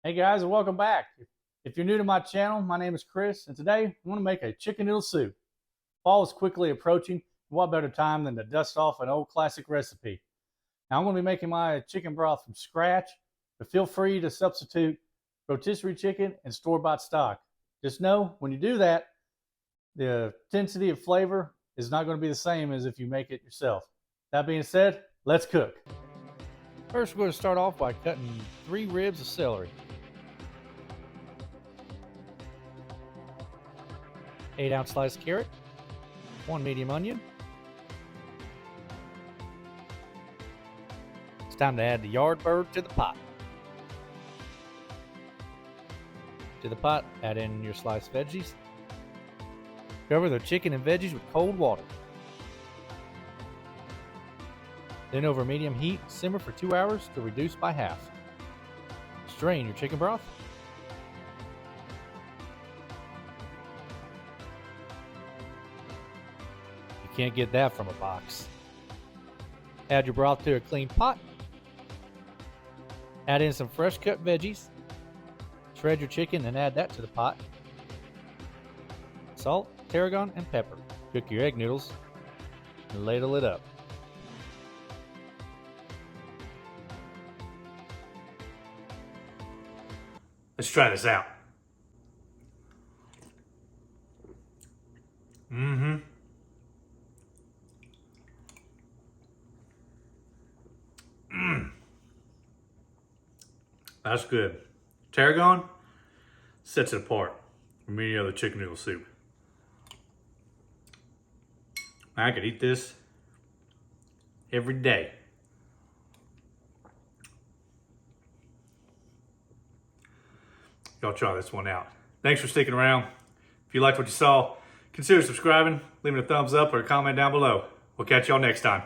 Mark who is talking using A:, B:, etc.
A: Hey guys, and welcome back. If you're new to my channel, my name is Chris, and today I want to make a chicken noodle soup. Fall is quickly approaching. What better time than to dust off an old classic recipe? Now I'm going to be making my chicken broth from scratch, but feel free to substitute rotisserie chicken and store-bought stock. Just know when you do that, the intensity of flavor is not going to be the same as if you make it yourself. That being said, let's cook. First, we're going to start off by cutting 3 ribs of celery. 8-ounce sliced carrot, 1 medium onion. It's time to add the yardbird to the pot. To the pot, add in your sliced veggies. Cover the chicken and veggies with cold water. Then over medium heat, simmer for 2 hours to reduce by half. Strain your chicken broth. Can't get that from a box. Add your broth to a clean pot. Add in some fresh cut veggies. Shred your chicken and add that to the pot. Salt, tarragon, and pepper. Cook your egg noodles and ladle it up.
B: Let's try this out. That's good. Tarragon sets it apart from any other chicken noodle soup. I could eat this every day. Y'all try this one out. Thanks for sticking around. If you liked what you saw, consider subscribing, leaving a thumbs up or a comment down below. We'll catch y'all next time.